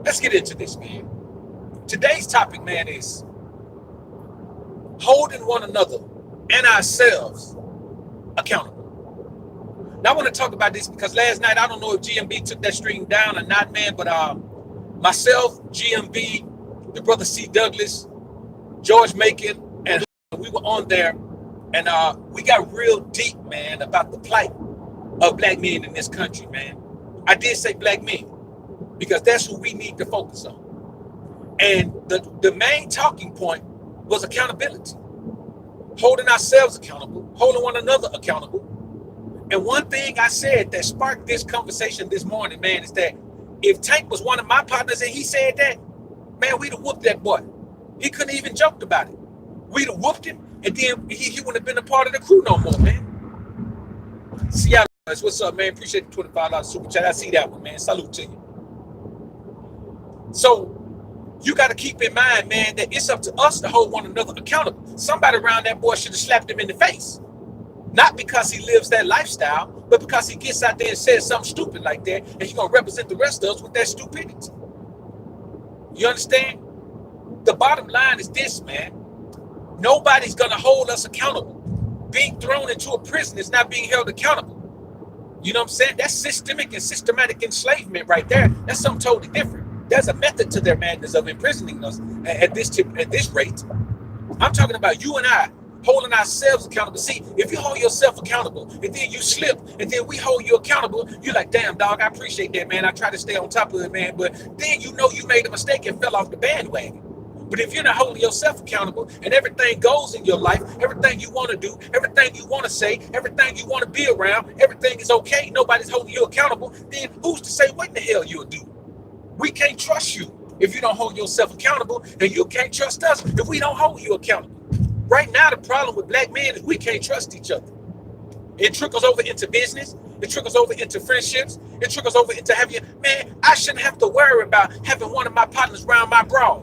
Let's get into this, man. Today's topic, man, is holding one another and ourselves accountable. Now, I want to talk about this because last night, I don't know if GMB took that stream down or not, man, but myself, GMB, the brother C. Douglas, George Macon, and we were on there, and we got real deep, man, about the plight of black men in this country, man. I did say black men because that's who we need to focus on. And the main talking point was accountability, holding ourselves accountable, holding one another accountable. And one thing I said that sparked this conversation this morning, man, is that if Tank was one of my partners and he said that, man, we'd have whooped that boy. He couldn't even joke about it. We'd have whooped him, and then he wouldn't have been a part of the crew no more, man. Seattle, what's up, man? Appreciate the $25 super chat. I see that one, man. Salute to you. So you got to keep in mind, man, that it's up to us to hold one another accountable. Somebody around that boy should have slapped him in the face. Not because he lives that lifestyle, but because he gets out there and says something stupid like that, and he's going to represent the rest of us with that stupidity. You understand? The bottom line is this, man. Nobody's going to hold us accountable. Being thrown into a prison is not being held accountable. You know what I'm saying? That's systemic and systematic enslavement right there. That's something totally different. There's a method to their madness of imprisoning us at this rate. I'm talking about you and I holding ourselves accountable. See, if you hold yourself accountable and then you slip and then we hold you accountable, you're like, damn, dog, I appreciate that, man. I try to stay on top of it, man. But then you know you made a mistake and fell off the bandwagon. But if you're not holding yourself accountable and everything goes in your life, everything you want to do, everything you want to say, everything you want to be around, everything is okay, nobody's holding you accountable, then who's to say what in the hell you'll do? We can't trust you if you don't hold yourself accountable, and you can't trust us if we don't hold you accountable. Right now, the problem with black men is we can't trust each other. It trickles over into business. It trickles over into friendships. It trickles over into having, man, I shouldn't have to worry about having one of my partners around my bra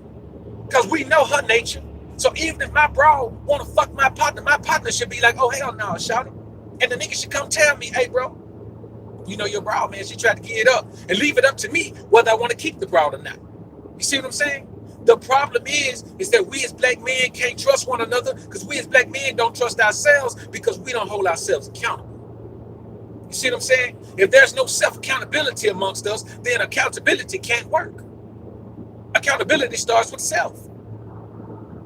because we know her nature. So even if my bra want to fuck my partner should be like, oh, hell no, shout it. And the nigga should come tell me, hey, bro, you know your bra, man, she tried to get it up and leave it up to me whether I want to keep the bra or not. You see what I'm saying? The problem is that we as black men can't trust one another because we as black men don't trust ourselves because we don't hold ourselves accountable. You see what I'm saying? If there's no self-accountability amongst us, then accountability can't work. Accountability starts with self.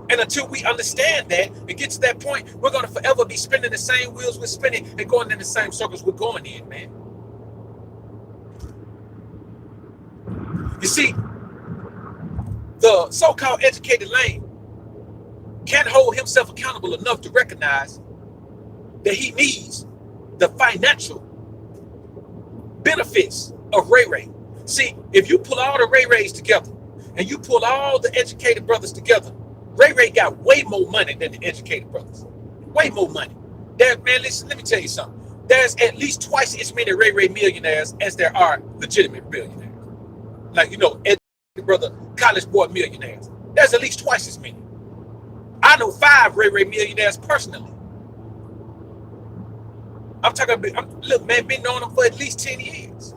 And until we understand that and get to that point, we're going to forever be spinning the same wheels we're spinning and going in the same circles we're going in, man. You see, the so-called educated lane can't hold himself accountable enough to recognize that he needs the financial benefits of Ray Ray. See, if you pull all the Ray Rays together and you pull all the educated brothers together, Ray Ray got way more money than the educated brothers. Way more money. Man, listen, let me tell you something. There's at least twice as many Ray Ray millionaires as there are legitimate billionaires. Like, you know, educated brother, college boy millionaires. There's at least twice as many. I know 5 Ray Ray millionaires personally. I'm talking about, look, man, been knowing them for at least 10 years.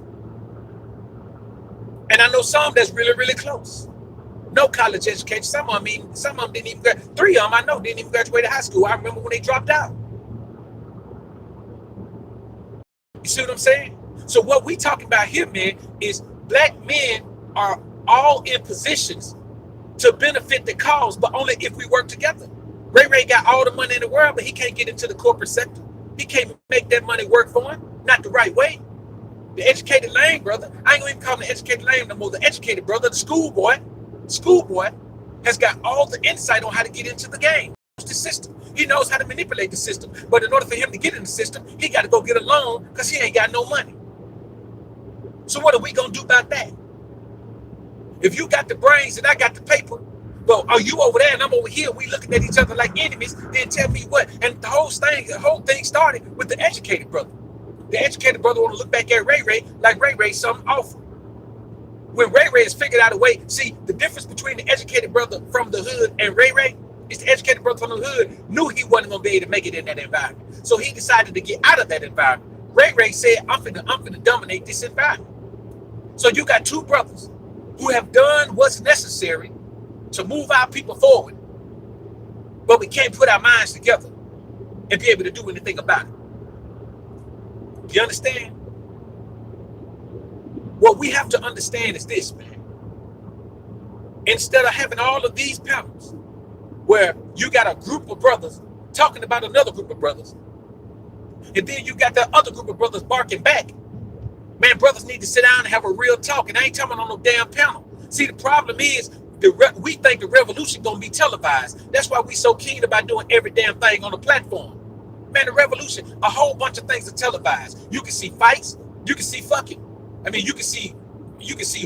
And I know some that's really, really close. No college education. Some of them didn't even graduate. 3 of them I know didn't even graduate high school. I remember when they dropped out. You see what I'm saying? So what we talking about here, man, is black men are all in positions to benefit the cause, but only if we work together. Ray Ray got all the money in the world, but he can't get into the corporate sector. He can't make that money work for him, not the right way. The educated lane, brother, I ain't gonna even call him the educated lane no more. The educated brother, the schoolboy, has got all the insight on how to get into the game, the system. He knows how to manipulate the system, but in order for him to get in the system, he got to go get a loan because he ain't got no money. So what are we gonna do about that? If you got the brains and I got the paper, well, are you over there and I'm over here? We looking at each other like enemies. Then tell me what. And the whole thing started with the educated brother. The educated brother want to look back at Ray Ray like Ray Ray something awful. When Ray Ray has figured out a way, see the difference between the educated brother from the hood and Ray Ray is the educated brother from the hood knew he wasn't gonna be able to make it in that environment, so he decided to get out of that environment. Ray Ray said, "I'm finna dominate this environment." So you got 2 brothers who have done what's necessary to move our people forward, but we can't put our minds together and be able to do anything about it. You understand? What we have to understand is this, man. Instead of having all of these panels where you got a group of brothers talking about another group of brothers, and then you got that other group of brothers barking back, man, brothers need to sit down and have a real talk. And I ain't talking on no damn panel. See, the problem is we think the revolution gonna be televised. That's why we so keen about doing every damn thing on the platform. Man, the revolution, a whole bunch of things are televised. You can see fights, you can see fucking. I mean, you can see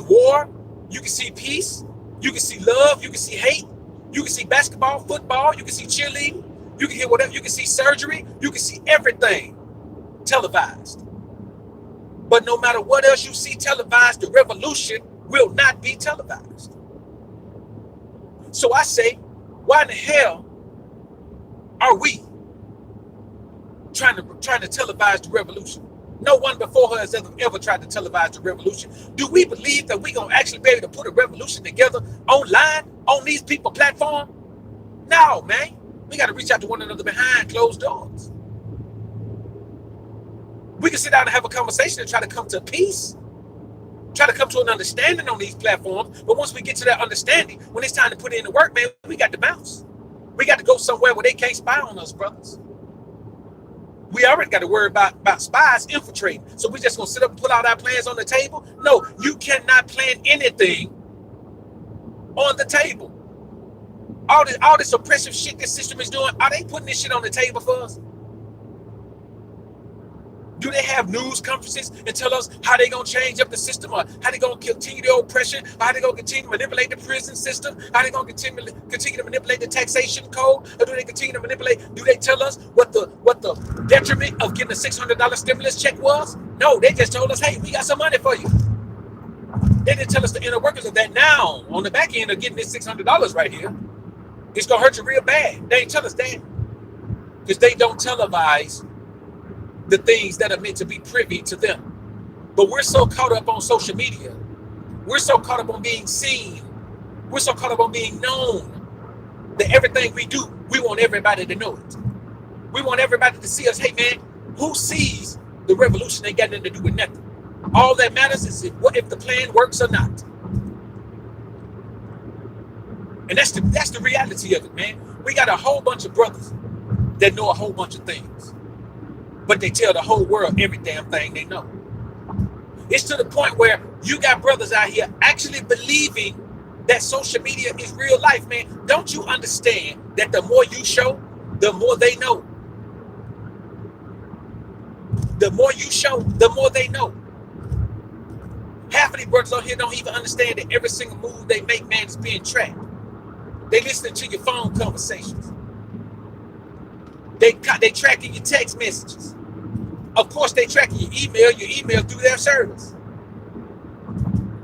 war, you can see peace, you can see love, you can see hate, you can see basketball, football, you can see cheerleading, you can hear whatever, you can see surgery, you can see everything televised. But no matter what else you see televised, the revolution will not be televised. So I say, why in the hell are we trying to televise the revolution? No one before her has ever tried to televise the revolution. Do we believe that we're gonna actually be able to put a revolution together online on these people platform? No, man. We got to reach out to one another behind closed doors. We can sit down and have a conversation and try to come to peace, try to come to an understanding on these platforms. But once we get to that understanding, when it's time to put in the work, man, we got to bounce. We got to go somewhere where they can't spy on us, brothers. We already got to worry about spies infiltrating. So we just gonna sit up and put all our plans on the table? No, you cannot plan anything on the table. All this oppressive shit this system is doing, are they putting this shit on the table for us? Do they have news conferences and tell us how they gonna change up the system, or how they gonna continue the oppression, or how they gonna continue to manipulate the prison system, how they gonna continue to manipulate the taxation code, or do they continue to manipulate? Do they tell us what the detriment of getting a $600 stimulus check was? No, they just told us, hey, we got some money for you. They didn't tell us the inner workings of that. Now, on the back end of getting this $600 right here, it's gonna hurt you real bad. They ain't tell us that, because they don't televise the things that are meant to be privy to them. But we're so caught up on social media. We're so caught up on being seen. We're so caught up on being known that everything we do, we want everybody to know it. We want everybody to see us. Hey, man, who sees the revolution ain't got nothing to do with nothing. All that matters is what if the plan works or not. And that's the reality of it, man. We got a whole bunch of brothers that know a whole bunch of things, but they tell the whole world every damn thing they know. It's to the point where you got brothers out here actually believing that social media is real life, man. Don't you understand that the more you show, the more they know? The more you show, the more they know. Half of these brothers on here don't even understand that every single move they make, man, is being tracked. They listening to your phone conversations. They tracking your text messages. Of course, they tracking your email through their service.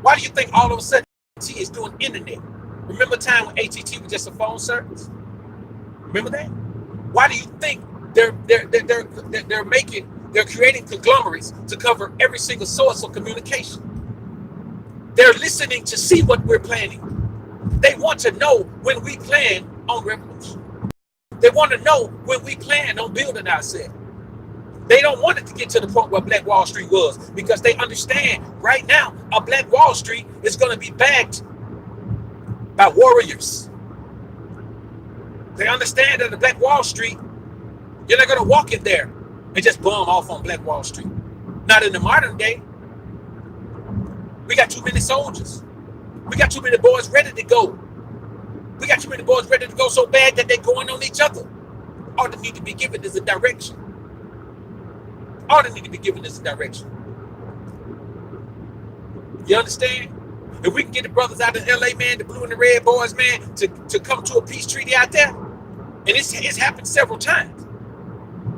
Why do you think all of a sudden AT is doing internet? Remember a time when AT&T was just a phone service? Remember that? Why do you think they're creating conglomerates to cover every single source of communication? They're listening to see what we're planning. They want to know when we plan on revolution. They want to know when we plan on building ourselves. They don't want it to get to the point where Black Wall Street was, because they understand right now a Black Wall Street is going to be backed by warriors. They understand that the Black Wall Street, you're not going to walk in there and just bum off on Black Wall Street. Not in the modern day. We got too many soldiers. We got too many boys ready to go. We got too many boys ready to go so bad that they're going on each other. All they need to be given is a direction. All they need to be given is a direction. You understand? If we can get the brothers out in LA, man, the blue and the red boys, man, to come to a peace treaty out there, and it's happened several times.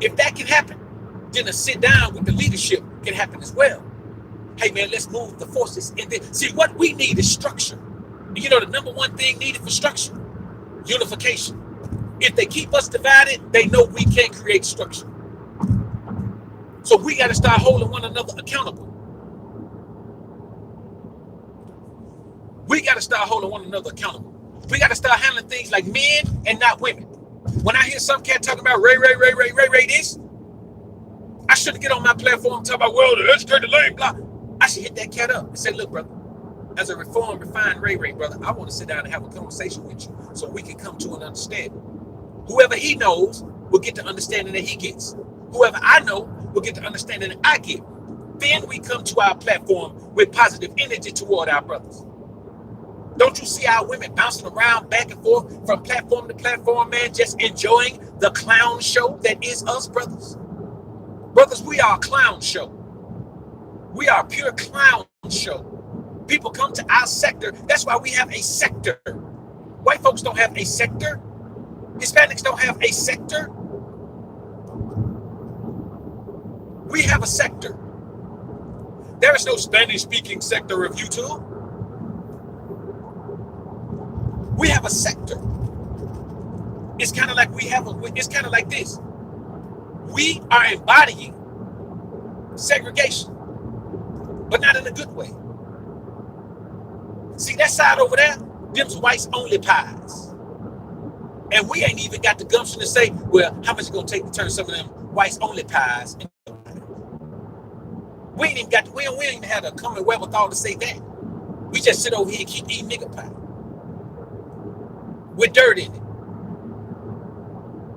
If that can happen, then a sit down with the leadership can happen as well. Hey, man, let's move the forces in there. See, what we need is structure. You know, the number one thing needed for structure? Unification. If they keep us divided, they know we can't create structure. So we got to start holding one another accountable. We got to start holding one another accountable. We got to start handling things like men and not women. When I hear some cat talking about Ray this, I shouldn't get on my platform and talk about, well, the educated lane, blah. I should hit that cat up and say, look, brother, as a reformed, refined Ray, brother, I want to sit down and have a conversation with you so we can come to an understanding. Whoever he knows will get the understanding that he gets. Whoever I know will get the understanding that I get. Then we come to our platform with positive energy toward our brothers. Don't you see our women bouncing around back and forth from platform to platform, man, just enjoying the clown show that is us, brothers? Brothers, we are a clown show. We are a pure clown show. People come to our sector. That's why we have a sector. White folks don't have a sector. Hispanics don't have a sector. We have a sector. There is no Spanish-speaking sector of YouTube. We have a sector. It's kind of like it's kind of like this. We are embodying segregation, but not in a good way. See that side over there? Them's whites only pies. And we ain't even got the gumption to say, well, how much it's gonna take to turn some of them whites only pies into pies? We ain't even got we ain't even had a common wherewithal to say that. We just sit over here and keep eating nigga pie with dirt in it.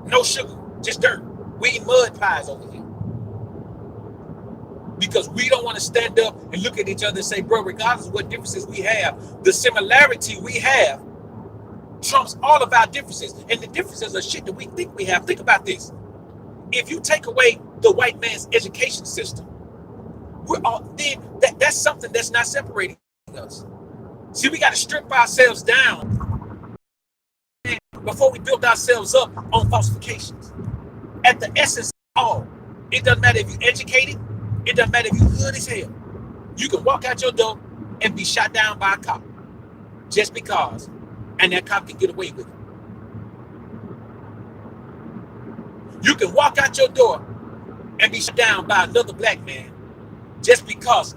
No sugar, just dirt. We eat mud pies over here. Because we don't want to stand up and look at each other and say, bro, regardless of what differences we have, the similarity we have trumps all of our differences. And the differences are shit that we think we have. Think about this. If you take away the white man's education system, that's something that's not separating us. See, we got to strip ourselves down before we build ourselves up on falsifications. At the essence of all, it doesn't matter if you're educated, it doesn't matter if you're good as hell. You can walk out your door and be shot down by a cop just because, and that cop can get away with it. You can walk out your door and be shot down by another black man just because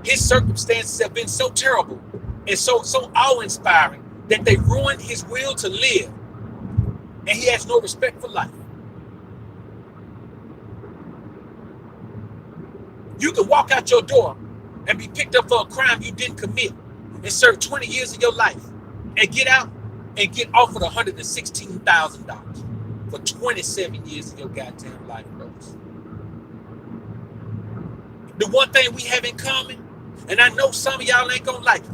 his circumstances have been so terrible and so awe-inspiring that they ruined his will to live, and he has no respect for life. You can walk out your door and be picked up for a crime you didn't commit and serve 20 years of your life and get out and get offered $116,000 for 27 years of your goddamn life, brothers. The one thing we have in common, and I know some of y'all ain't gonna like it,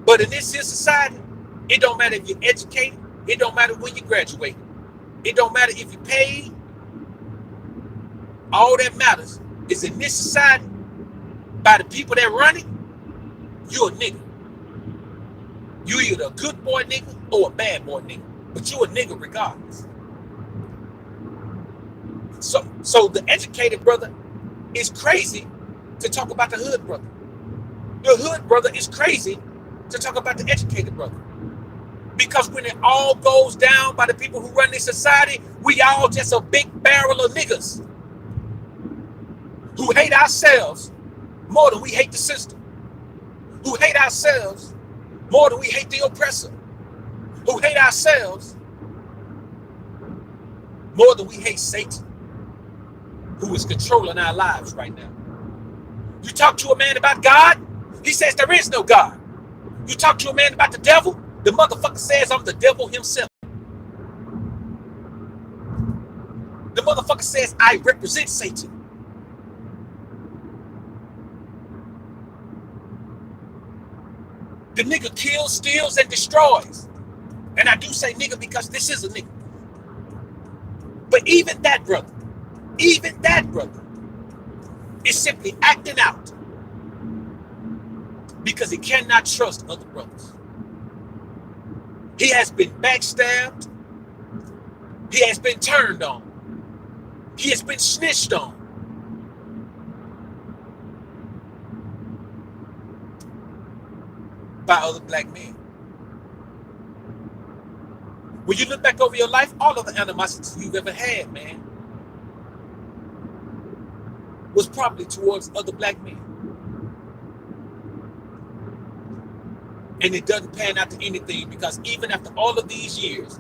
but in this here society, it don't matter if you're educated, it don't matter when you graduate, it don't matter if you paid. All that matters is in this society, by the people that run it, you a nigga. You either a good boy nigga or a bad boy nigga, but you a nigga regardless. So the educated brother is crazy to talk about the hood brother. The hood brother is crazy to talk about the educated brother. Because when it all goes down by the people who run this society, we all just a big barrel of niggas who hate ourselves more than we hate the system, who hate ourselves more than we hate the oppressor, who hate ourselves more than we hate Satan, who is controlling our lives right now. You talk to a man about God, he says there is no God. You talk to a man about the devil, the motherfucker says I'm the devil himself. The motherfucker says I represent Satan. The nigga kills, steals, and destroys. And I do say nigga because this is a nigga. But even that brother is simply acting out because he cannot trust other brothers. He has been backstabbed. He has been turned on. He has been snitched on. By other black men. When you look back over your life, all of the animosity you've ever had, man, was probably towards other black men. And it doesn't pan out to anything, because even after all of these years,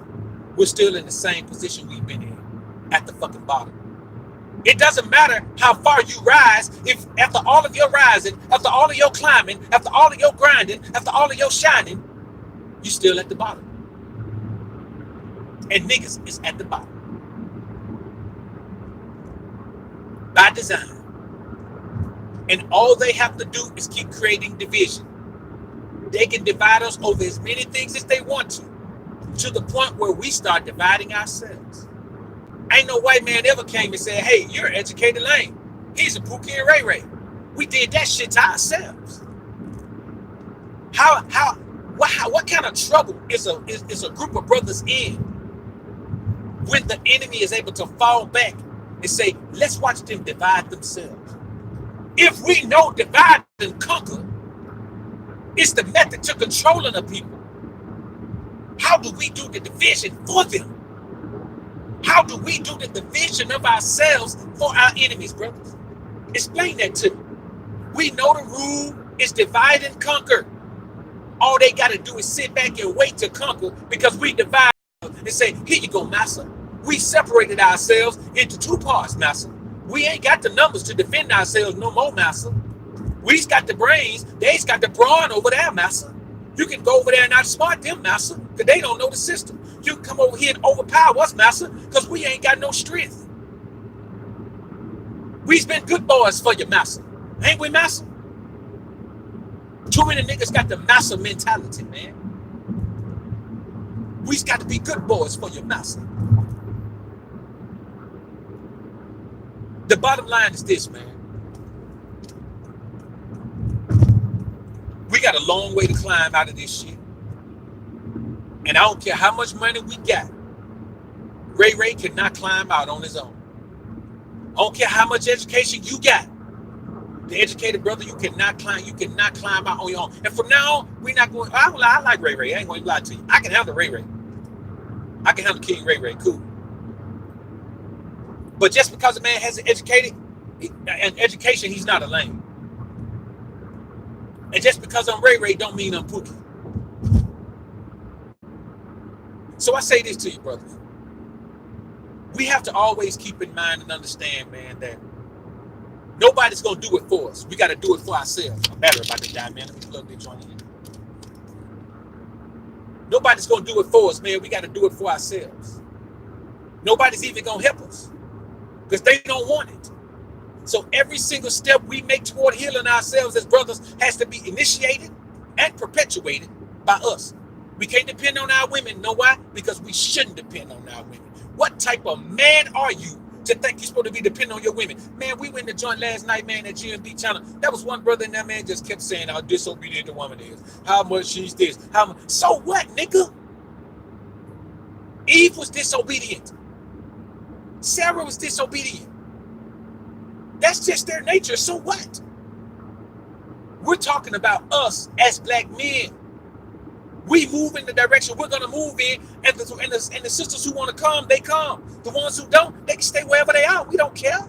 we're still in the same position we've been in, at the fucking bottom. It doesn't matter how far you rise, if after all of your rising, after all of your climbing, after all of your grinding, after all of your shining, you're still at the bottom. And niggas is at the bottom. By design. And all they have to do is keep creating division. They can divide us over as many things as they want to the point where we start dividing ourselves. Ain't no white man ever came and said, hey, you're an educated lame. He's a Pookie and Ray Ray. We did that shit to ourselves. What kind of trouble is a group of brothers in when the enemy is able to fall back and say, let's watch them divide themselves? If we know divide and conquer is the method to controlling the people, how do we do the division for them? How do we do the division of ourselves for our enemies, brothers? Explain that to me. We know the rule is divide and conquer. All they got to do is sit back and wait to conquer, because we divide and say, here you go, massa. We separated ourselves into two parts, massa. We ain't got the numbers to defend ourselves no more, massa. We's got the brains. They's got the brawn over there, massa. You can go over there and outsmart them, massa, because they don't know the system. You can come over here and overpower us, massa, because we ain't got no strength. We's been good boys for you, massa. Ain't we, massa? Too many niggas got the massa mentality, man. We's got to be good boys for you, massa. The bottom line is this, man. We got a long way to climb out of this shit. And I don't care how much money we got. Ray Ray cannot climb out on his own. I don't care how much education you got. The educated brother, you cannot climb out on your own. And from now on, we're not going, I like Ray Ray. I ain't going to lie to you. I can handle Ray Ray. I can handle King Ray Ray. Cool. But just because a man has an education, he's not a lame. And just because I'm Ray Ray don't mean I'm Pookie. So I say this to you, brothers. We have to always keep in mind and understand, man, that nobody's going to do it for us. We got to do it for ourselves. I'm better about to die, man. Let me plug this joint in. Nobody's going to do it for us, man. We got to do it for ourselves. Nobody's even going to help us because they don't want it. So every single step we make toward healing ourselves as brothers has to be initiated and perpetuated by us. We can't depend on our women. Know why? Because we shouldn't depend on our women. What type of man are you to think you're supposed to be dependent on your women? Man, we went to joint last night, man, at GMB channel. That was one brother in that, man, just kept saying how disobedient the woman is. How much she's this. How much. So what, nigga? Eve was disobedient. Sarah was disobedient. That's just their nature. So what? We're talking about us as black men. We move in the direction we're going to move in, and the sisters who want to come, they come. The ones who don't, they can stay wherever they are. We don't care.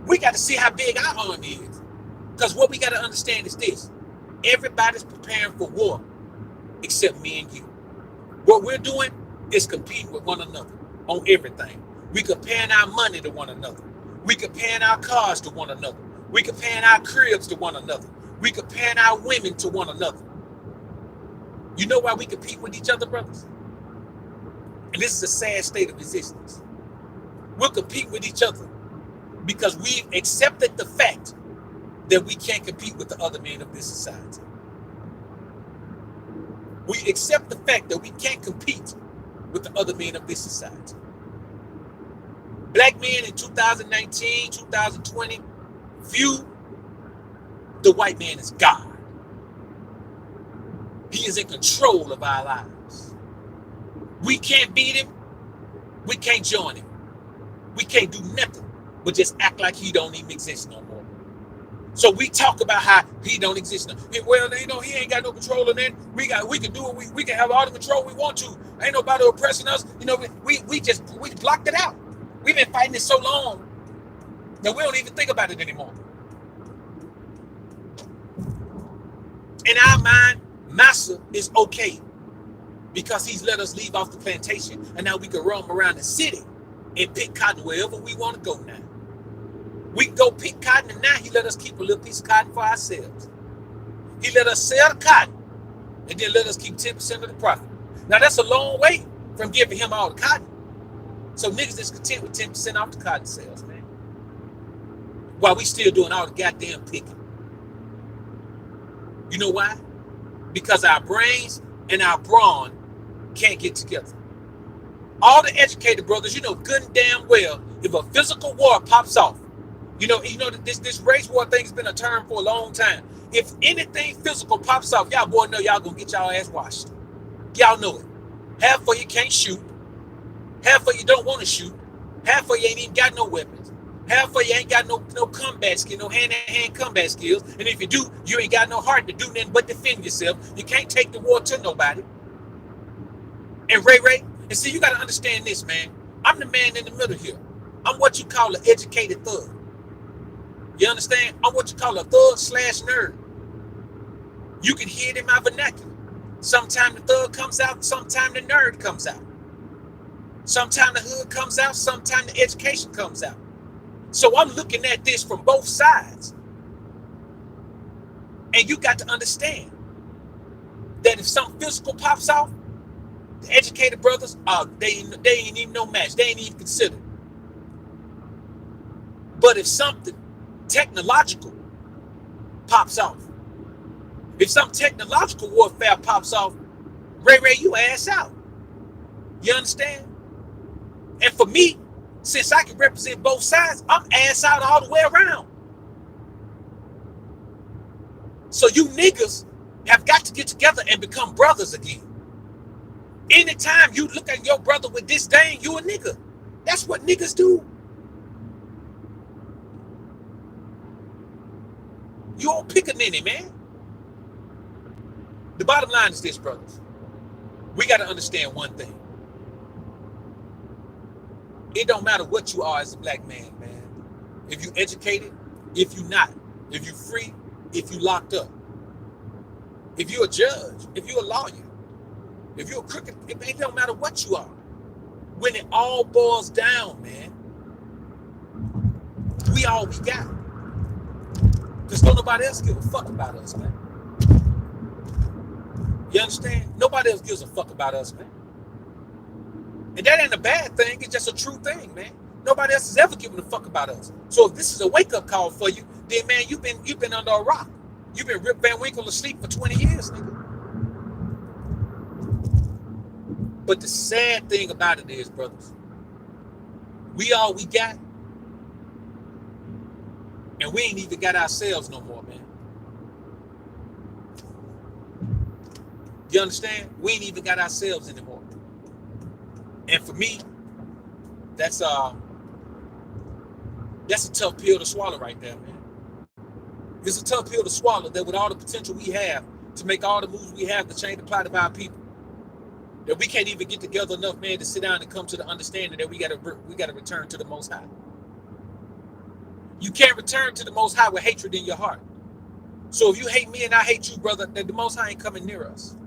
We got to see how big our army is. Because what we got to understand is this. Everybody's preparing for war except me and you. What we're doing is competing with one another on everything. We comparing our money to one another. We comparing our cars to one another. We comparing our cribs to one another. We comparing our women to one another. You know why we compete with each other, brothers? And this is a sad state of existence. We'll compete with each other because we've accepted the fact that we can't compete with the other men of this society. We accept the fact that we can't compete with the other men of this society. Black men in 2019, 2020 view the white man as God. He is in control of our lives. We can't beat him. We can't join him. We can't do nothing but just act like he don't even exist no more. So we talk about how he don't exist no more. Well, you know, he ain't got no control of that. We can do it. We can have all the control we want to. Ain't nobody oppressing us. You know, we blocked it out. We've been fighting it so long that we don't even think about it anymore. In our mind, massa is okay because he's let us leave off the plantation, and now we can roam around the city and pick cotton wherever we want to go now. We can go pick cotton, and now he let us keep a little piece of cotton for ourselves. He let us sell the cotton, and then let us keep 10% of the profit. Now that's a long way from giving him all the cotton. So niggas is content with 10% off the cotton sales, man. While we still doing all the goddamn picking. You know why? Because our brains and our brawn can't get together. All the educated brothers, you know good and damn well, if a physical war pops off, you know this race war thing's been a term for a long time. If anything physical pops off, y'all boy know y'all gonna get y'all ass washed. Y'all know it. Half of you can't shoot. Half of you don't want to shoot. Half of you ain't even got no weapons. Half of you ain't got no combat skill, no hand-to-hand combat skills. And if you do, you ain't got no heart to do nothing but defend yourself. You can't take the war to nobody. And Ray, and see, you got to understand this, man. I'm the man in the middle here. I'm what you call an educated thug. You understand? I'm what you call a thug/nerd. You can hear it in my vernacular. Sometimes the thug comes out, sometimes the nerd comes out. Sometimes the hood comes out, sometimes the education comes out. So I'm looking at this from both sides. And you got to understand that if something physical pops off, the educated brothers, they ain't even no match. They ain't even considered. But if something technological pops off, if some technological warfare pops off, Ray, you ass out. You understand? And for me, since I can represent both sides, I'm ass out all the way around. So you niggas have got to get together and become brothers again. Anytime you look at your brother with disdain, you a nigga. That's what niggas do. You don't pick a ninny, man. The bottom line is this, brothers. We got to understand one thing. It don't matter what you are as a black man, man. If you educated, if you not, if you free, if you locked up, if you a judge, if you a lawyer, if you a crooked, it don't matter what you are. When it all boils down, man, we all we got. Because don't nobody else give a fuck about us, man. You understand? Nobody else gives a fuck about us, man. And that ain't a bad thing. It's just a true thing, man. Nobody else has ever given a fuck about us. So if this is a wake-up call for you, then, man, you've been under a rock. You've been Rip Van Winkle asleep for 20 years, nigga. But the sad thing about it is, brothers, we all we got, and we ain't even got ourselves no more, man. You understand? We ain't even got ourselves anymore. And for me, that's a tough pill to swallow right there, man. It's a tough pill to swallow that with all the potential we have to make all the moves we have to change the plight of our people, that we can't even get together enough, man, to sit down and come to the understanding that we gotta return to the Most High. You can't return to the Most High with hatred in your heart. So if you hate me and I hate you, brother, then the Most High ain't coming near us.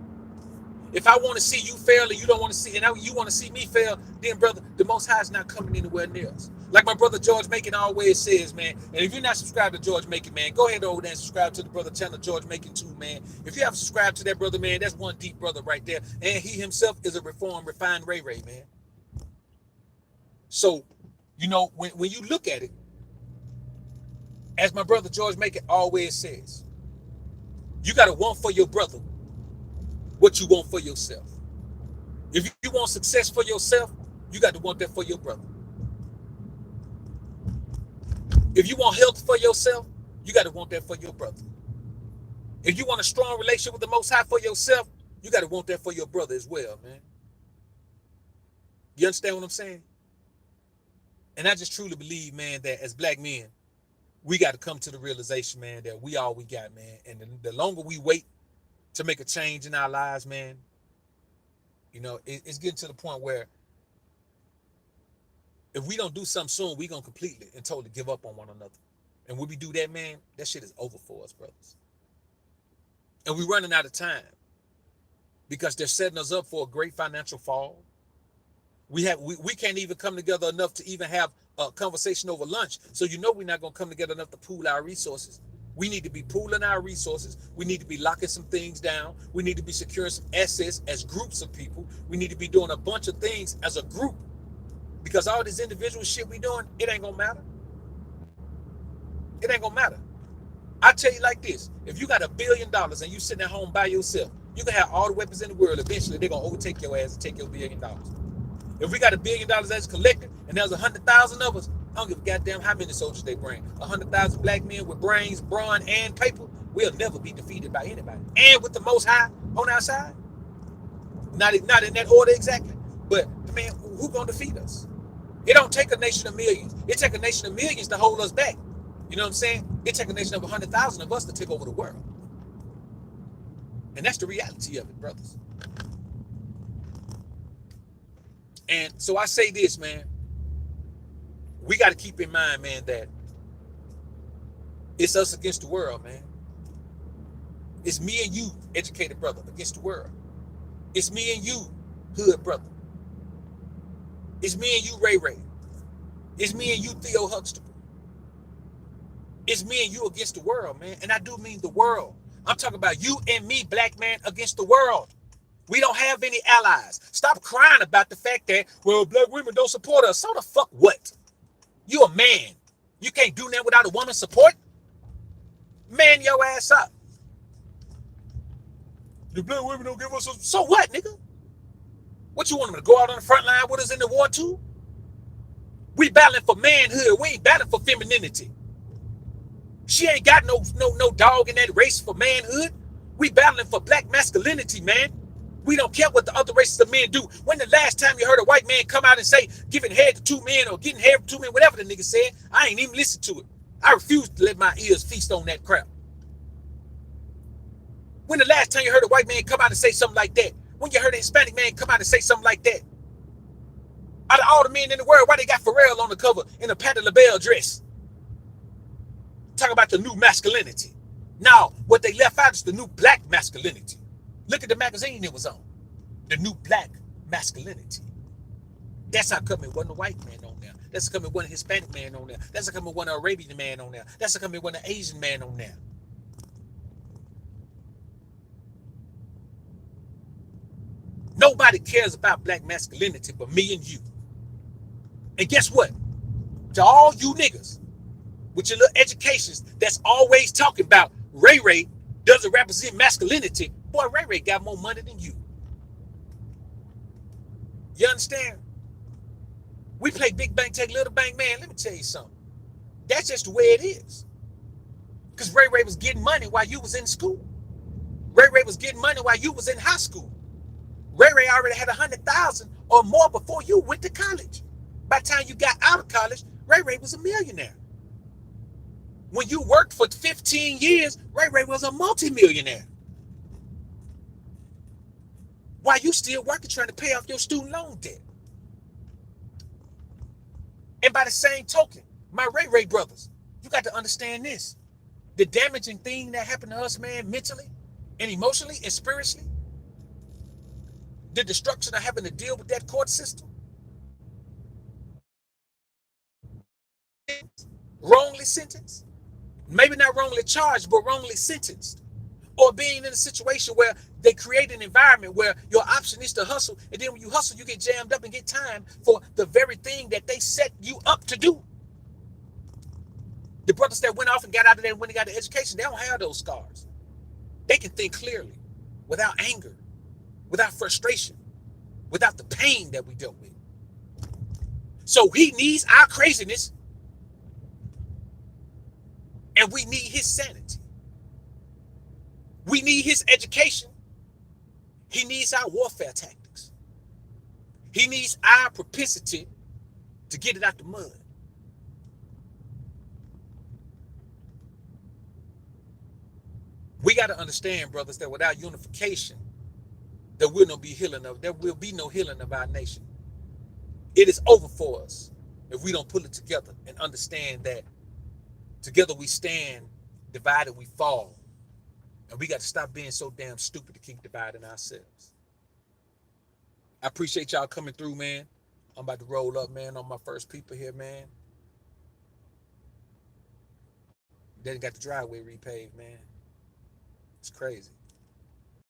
If I want to see you fail and you don't want to see, and you want to see me fail, then, brother, the Most High is not coming anywhere near us. Like my brother George Macon always says, man, and if you're not subscribed to George Macon, man, go ahead over there and subscribe to the brother channel, George Macon too, man. If you haven't subscribed to that brother, man, that's one deep brother right there. And he himself is a reformed, refined Ray, man. So, you know, when you look at it, as my brother George Macon always says, you got to want for your brother what you want for yourself. If you want success for yourself, you got to want that for your brother. If you want health for yourself, you got to want that for your brother. If you want a strong relationship with the Most High for yourself, you got to want that for your brother as well, man. You understand what I'm saying? And I just truly believe, man, that as black men, we got to come to the realization, man, that we all we got, man. And the longer we wait to make a change in our lives, man, you know, it's getting to the point where if we don't do something soon, we're going to completely and totally give up on one another. And when we do that, man, that shit is over for us, brothers. And we're running out of time because they're setting us up for a great financial fall. We can't even come together enough to even have a conversation over lunch. So you know we're not going to come together enough to pool our resources. We need to be pooling our resources. We need to be locking some things down. We need to be securing some assets as groups of people. We need to be doing a bunch of things as a group, because all this individual shit we doing, it ain't gonna matter. It ain't gonna matter. I tell you like this: if you got $1 billion and you sitting at home by yourself, you can have all the weapons in the world. Eventually, they're gonna overtake your ass and take your $1 billion. If we got $1 billion that's collected and there's 100,000 of us, I don't give a goddamn how many soldiers they bring. 100,000 black men with brains, brawn, and paper, we'll never be defeated by anybody. And with the Most High on our side, not in that order exactly, but man, who gonna defeat us? It don't take a nation of millions. It take a nation of millions to hold us back. You know what I'm saying? It take a nation of 100,000 of us to take over the world. And that's the reality of it, brothers. And so I say this, man. We got to keep in mind, man, that it's us against the world, man. It's me and you, educated brother, against the world. It's me and you, hood brother. It's me and you, Ray Ray. It's me and you, Theo Huxtable. It's me and you against the world, man. And I do mean the world. I'm talking about you and me, black man, against the world. We don't have any allies. Stop crying about the fact that, well, black women don't support us. So the fuck what? You a man. You can't do that without a woman's support? Man your ass up. The black women don't give us a... So what, nigga? What, you want them to go out on the front line with us in the war too? We battling for manhood. We ain't battling for femininity. She ain't got no dog in that race for manhood. We battling for black masculinity, man. We don't care what the other races of men do. When the last time you heard a white man come out and say giving head to two men or getting head to two men, whatever the nigga said, I ain't even listened to it. I refuse to let my ears feast on that crap. When the last time you heard a white man come out and say something like that? When you heard a Hispanic man come out and say something like that? Out of all the men in the world, why they got Pharrell on the cover in a Patti LaBelle dress? Talk about the new masculinity. Now, what they left out is the new black masculinity. Look at the magazine it was on. The new black masculinity. That's how come it wasn't a white man on there. That's how come it wasn't a Hispanic man on there. That's how come it wasn't an Arabian man on there. That's how come it wasn't an Asian man on there. Nobody cares about black masculinity but me and you. And guess what? To all you niggas with your little educations that's always talking about Ray Ray doesn't represent masculinity, boy, Ray Ray got more money than you. You understand? We play big bank, take little bank, man. Let me tell you something. That's just the way it is. Because Ray Ray was getting money while you was in school. Ray Ray was getting money while you was in high school. Ray Ray already had 100,000 or more before you went to college. By the time you got out of college, Ray Ray was a millionaire. When you worked for 15 years, Ray Ray was a multimillionaire. While you still working trying to pay off your student loan debt. And by the same token, my Ray Ray brothers, you got to understand this. The damaging thing that happened to us, man, mentally and emotionally and spiritually, the destruction of having to deal with that court system, wrongly sentenced, maybe not wrongly charged, but wrongly sentenced, or being in a situation where they create an environment where your option is to hustle, and then when you hustle, you get jammed up and get time for the very thing that they set you up to do. The brothers that went off and got out of there when they got the education, they don't have those scars. They can think clearly, without anger, without frustration, without the pain that we dealt with. So he needs our craziness, and we need his sanity. We need his education. He needs our warfare tactics. He needs our propensity to get it out the mud. We got to understand, brothers, that without unification, there will be no healing of our nation. It is over for us if we don't pull it together and understand that together we stand, divided we fall. And we got to stop being so damn stupid to keep dividing ourselves. I appreciate y'all coming through, man. I'm about to roll up, man, on my first people here, man. Then got the driveway repaved, man. It's crazy.